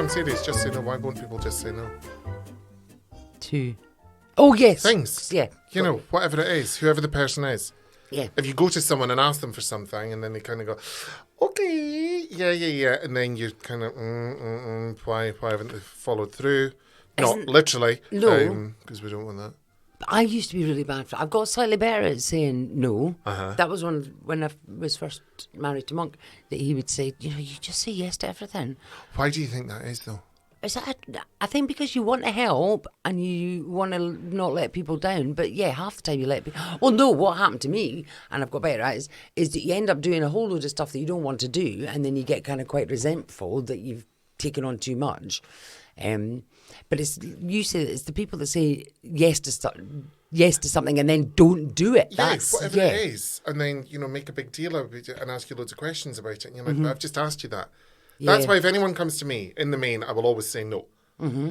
on serious, just say no. Why won't people just say no? Oh, yes. Things. Yeah. You know, whatever it is, whoever the person is. Yeah. If you go to someone and ask them for something and then they kind of go, okay, yeah. And then you kind of, why haven't they followed through? Not literally. No. Because we don't want that. I used to be really bad for I've got slightly better at saying no. That was when I was first married to Monk, that he would say, you just say yes to everything. Why do you think that is, though? I think because you want to help and you want to not let people down. But yeah, half the time you let people... Well, no, what happened to me, and I've got better at it, is that you end up doing a whole load of stuff that you don't want to do, and then you get kind of quite resentful that you've taken on too much. But it's the people that say yes to something and then don't do it. Yes, whatever it is. And then, make a big deal about it and ask you loads of questions about it. And you're like, but I've just asked you that. Yeah. That's why if anyone comes to me, in the main, I will always say no.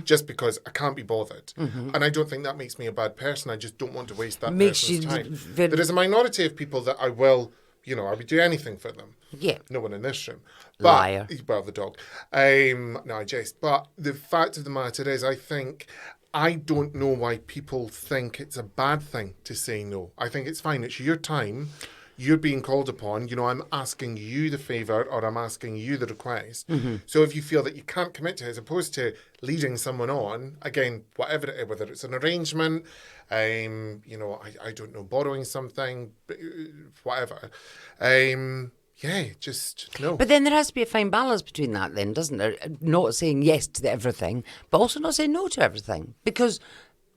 Just because I can't be bothered. And I don't think that makes me a bad person. I just don't want to waste that person's time. There is a minority of people that I will, I would do anything for them. Yeah. No one in this room. But, liar. Well, the dog. No, I jest. But the fact of the matter is, I don't know why people think it's a bad thing to say no. I think it's fine. It's your time. You're being called upon. I'm asking you the favour or I'm asking you the request. So if you feel that you can't commit to it, as opposed to leading someone on, again, whatever it is, whether it's an arrangement, I don't know, borrowing something, whatever. Just no. But then there has to be a fine balance between that then, doesn't there? Not saying yes to everything, but also not saying no to everything. Because,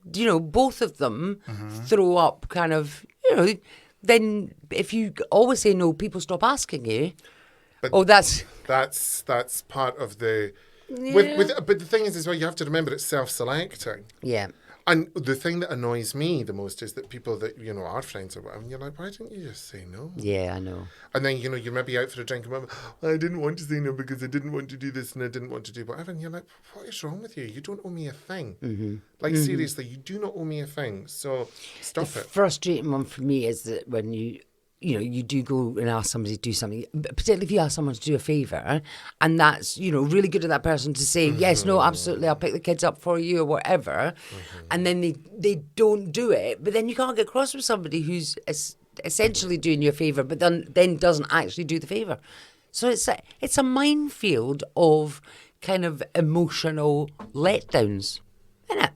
both of them throw up kind of, then if you always say no, people stop asking you. But that's part of the... Yeah. But the thing is as well, you have to remember it's self-selecting. Yeah. And the thing that annoys me the most is that people that, are friends or whatever, and you're like, why didn't you just say no? Yeah, I know. And then, you're maybe out for a drink and whatever, I didn't want to say no because I didn't want to do this and I didn't want to do whatever. And you're like, what is wrong with you? You don't owe me a thing. Seriously, you do not owe me a thing. So stop it. The frustrating one for me is that when you do go and ask somebody to do something, particularly if you ask someone to do a favour, and that's, really good of that person to say, yes, no, absolutely, I'll pick the kids up for you or whatever, and then they don't do it, but then you can't get cross with somebody who's essentially doing you a favour, but then doesn't actually do the favour. So it's a minefield of kind of emotional letdowns, isn't it?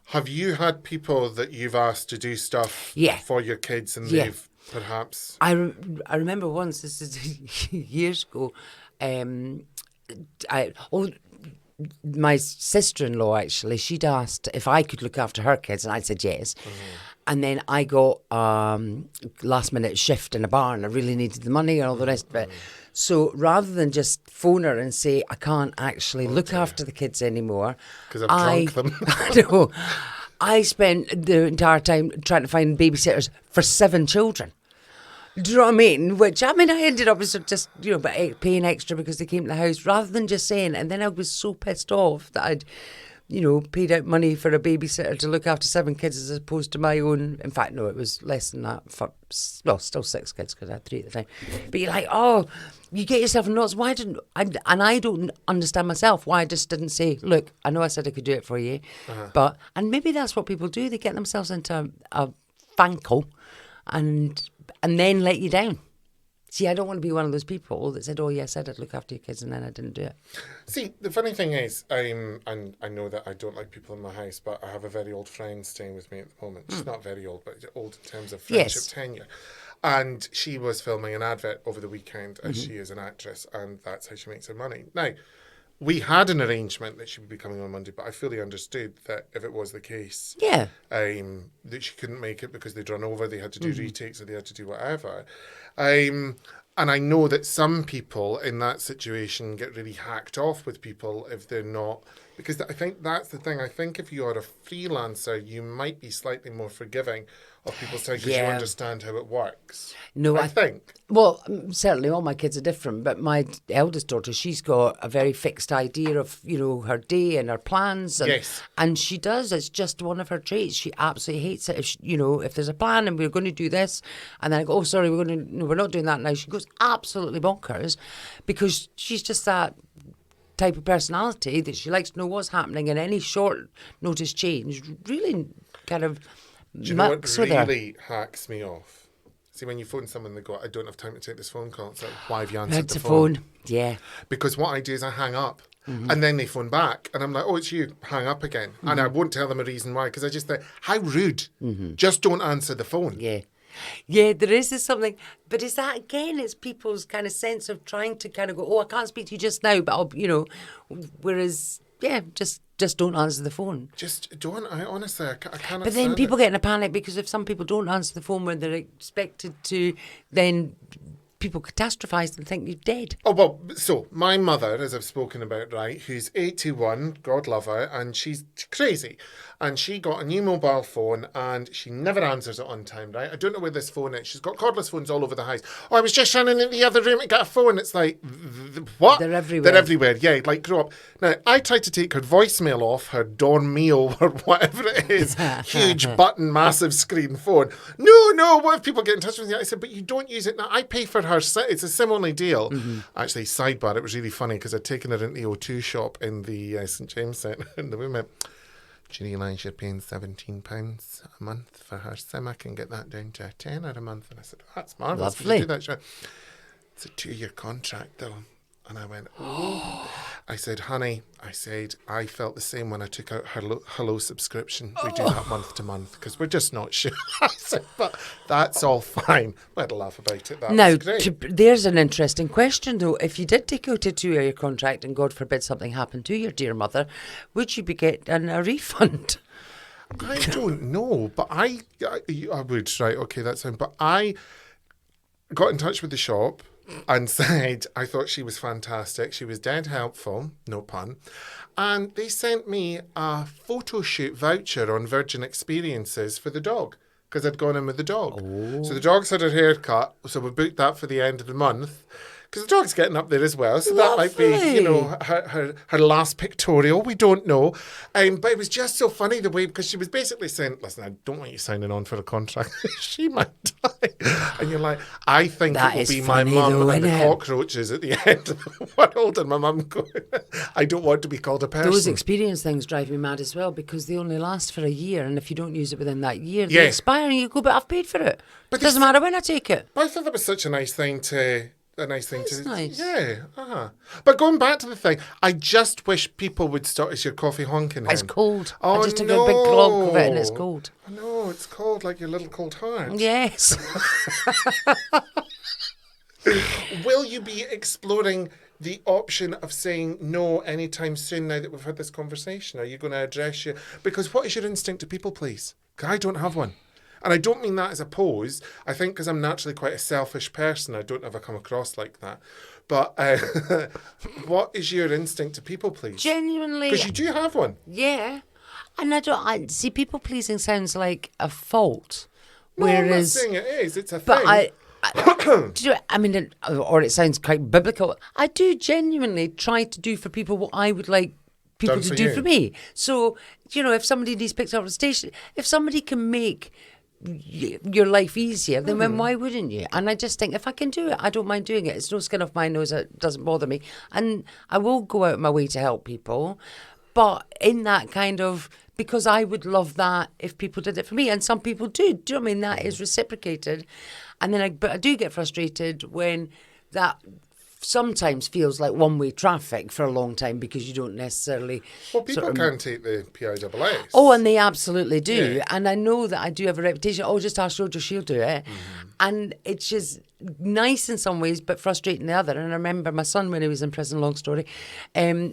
Have you had people that you've asked to do stuff for your kids and they've... Perhaps. I remember once, this is years ago, my sister-in-law, actually, she'd asked if I could look after her kids, and I said yes. And then I got last-minute shift in a barn. I really needed the money and all the rest of it. So rather than just phone her and say, I can't actually look after the kids anymore. Because I've drunk them. I know. I spent the entire time trying to find babysitters for 7 children. Do you know what I mean? I ended up just, paying extra because they came to the house rather than just saying. And then I was so pissed off that I'd, paid out money for a babysitter to look after 7 kids as opposed to my own. In fact, no, it was less than that. Still 6 kids because I had 3 at the time. But you're like, you get yourself in knots. Why didn't and I don't understand myself why I just didn't say, look, I know I said I could do it for you, and maybe that's what people do. They get themselves into a fankle and then let you down. See, I don't want to be one of those people that said, I said I'd look after your kids and then I didn't do it. See, the funny thing is, and I know that I don't like people in my house, but I have a very old friend staying with me at the moment. She's not very old, but old in terms of friendship tenure. And she was filming an advert over the weekend, as she is an actress, and that's how she makes her money. Now, we had an arrangement that she would be coming on Monday, but I fully understood that if it was the case, that she couldn't make it because they'd run over, they had to do retakes, or they had to do whatever. And I know that some people in that situation get really hacked off with people if they're not, because I think that's the thing. I think if you are a freelancer, you might be slightly more forgiving of people's time because you understand how it works. No, I think. Well, certainly all my kids are different, but my eldest daughter, she's got a very fixed idea of, her day and her plans. And, and she does. It's just one of her traits. She absolutely hates it. If there's a plan and we're going to do this, and then I go, oh, sorry, we're not doing that now. She goes absolutely bonkers because she's just that type of personality that she likes to know what's happening, and any short notice change really kind of Do you know what mucks with her. really hacks me off? See, when you phone someone, they go, I don't have time to take this phone call. It's like, why have you answered the phone? Yeah. Because what I do is I hang up. And then they phone back and I'm like, oh, it's you, hang up again. And I won't tell them a reason why, because I just think, how rude. Just don't answer the phone. Yeah. Yeah, there is this something, but is that again, it's people's kind of sense of trying to kind of go, oh, I can't speak to you just now, but I'll, whereas, yeah, just don't answer the phone. Just don't, I honestly, I cannot. But then people get in a panic because if some people don't answer the phone when they're expected to, then people catastrophise and think you're dead. Oh, well, so my mother, as I've spoken about, right, who's 81, God love her, and she's crazy. And she got a new mobile phone and she never answers it on time, right? I don't know where this phone is. She's got cordless phones all over the house. Oh, I was just running in the other room to get a phone. It's like, what? They're everywhere. They're everywhere, yeah, like grow up. Now, I tried to take her voicemail off her Dawn Mio or whatever it is, huge button, massive screen phone. No, what if people get in touch with you? I said, but you don't use it now. I pay for her, it's a SIM-only deal. Actually, sidebar, it was really funny because I'd taken her into the O2 shop in the St James Centre and the women, do you realise you're paying £17 a month for her SIM? I can get that down to a tenner a month. And I said, oh, that's marvellous. Lovely. Do that, sure. It's a 2-year contract though. And I went, oh. I said, honey, I felt the same when I took out her Hello subscription. We do that month to month because we're just not sure. I said, but that's all fine. We had a laugh about it. That now, was great. There's an interesting question though. If you did take out a 2-year contract and God forbid something happened to your dear mother, would you be getting a refund? I don't know, but I would, right, okay, that's fine. But I got in touch with the shop and said I thought she was fantastic. She was dead helpful, no pun. And they sent me a photo shoot voucher on Virgin Experiences for the dog because I'd gone in with the dog. Oh. So the dog's had her hair cut, so we booked that for the end of the month. Because the dog's getting up there as well, so that might be, her last pictorial. We don't know. But it was just so funny the way, because she was basically saying, listen, I don't want you signing on for a contract. She might die. And you're like, I think that it will be my mum and the cockroaches at the end of the world. And my mum going, I don't want to be called a person. Those experience things drive me mad as well, because they only last for a year. And if you don't use it within that year, they expire and you go, but I've paid for it. But it doesn't matter when I take it. But I thought that was such a nice thing to... Nice. Yeah. But going back to the thing, I just wish people would stop. Is your coffee honking? It's cold. Oh, I just took a big glug of it and it's cold. No, it's cold like your little cold heart. Yes. Will you be exploring the option of saying no anytime soon now that we've had this conversation? Are you going to address your... Because what is your instinct to people please? Because I don't have one. And I don't mean that as a pose. I think because I'm naturally quite a selfish person, I don't ever come across like that. But what is your instinct to people please? Genuinely. Because you do have one. Yeah. And I see people pleasing sounds like a fault. No, whereas, I'm not saying it is. It's a but thing. I mean, or it sounds quite biblical. I do genuinely try to do for people what I would like people to do for me. So, if somebody needs picked up at the station, if somebody can make your life easier, then why wouldn't you? And I just think if I can do it, I don't mind doing it. It's no skin off my nose. It doesn't bother me. And I will go out of my way to help people. But in that kind of, because I would love that if people did it for me. And some people do. Do you know what I mean? That is reciprocated. And then I do get frustrated when that sometimes feels like one-way traffic for a long time because you don't necessarily... Well, people can take the PIAS. Oh, and they absolutely do. Yeah. And I know that I do have a reputation. Oh, just ask Jojo, she'll do it. Mm-hmm. And it's just nice in some ways, but frustrating the other. And I remember my son, when he was in prison, long story,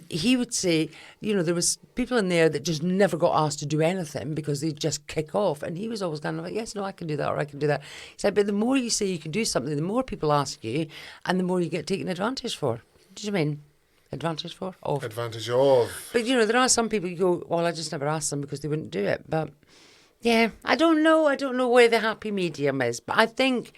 he would say, there was people in there that just never got asked to do anything because they'd just kick off. And he was always kind of like, yes, no, I can do that, or I can do that. He said, but the more you say you can do something, the more people ask you, and the more you get taken advantage for. Do you mean? Advantage for? Of. Advantage of. But, there are some people you go, well, I just never asked them because they wouldn't do it. But, yeah, I don't know. I don't know where the happy medium is. But I think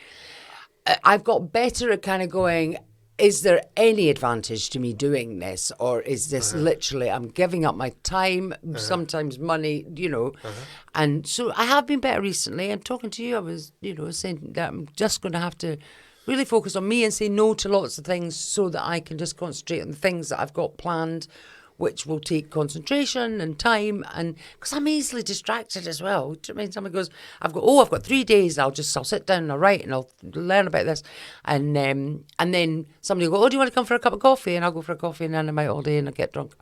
I've got better at kind of going, is there any advantage to me doing this? Or is this literally, I'm giving up my time, sometimes money, And so I have been better recently. And talking to you, I was, saying that I'm just going to have to really focus on me and say no to lots of things so that I can just concentrate on the things that I've got planned, which will take concentration and time, and because I'm easily distracted as well. Do you know what I mean? Somebody goes, I've got 3 days. I'll sit down and I'll write and I'll learn about this, and then somebody will go, oh, do you want to come for a cup of coffee? And I'll go for a coffee, and then I'm out all day and I get drunk.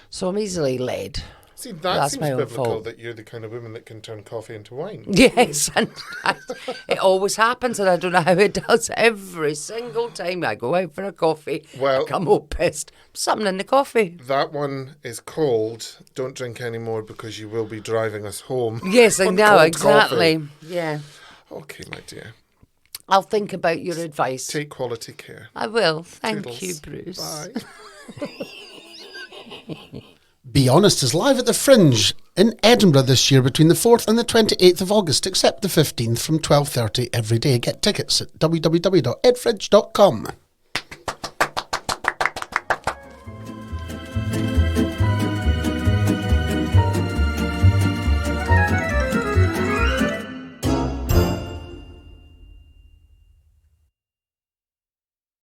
So I'm easily led. See, that seems biblical, that you're the kind of woman that can turn coffee into wine. Yes, and it always happens, and I don't know how it does. Every single time I go out for a coffee, I come home pissed. Something in the coffee. That one is called Don't Drink Anymore Because You Will Be Driving Us Home. Yes, I know, exactly. Coffee. Yeah. Okay, my dear. I'll think about your advice. Take quality care. I will. Thank Toodles. you, Bruce. Bye. Be Honest is live at the Fringe in Edinburgh this year between the 4th and the 28th of August, except the 15th from 12:30 every day. Get tickets at www.edfringe.com.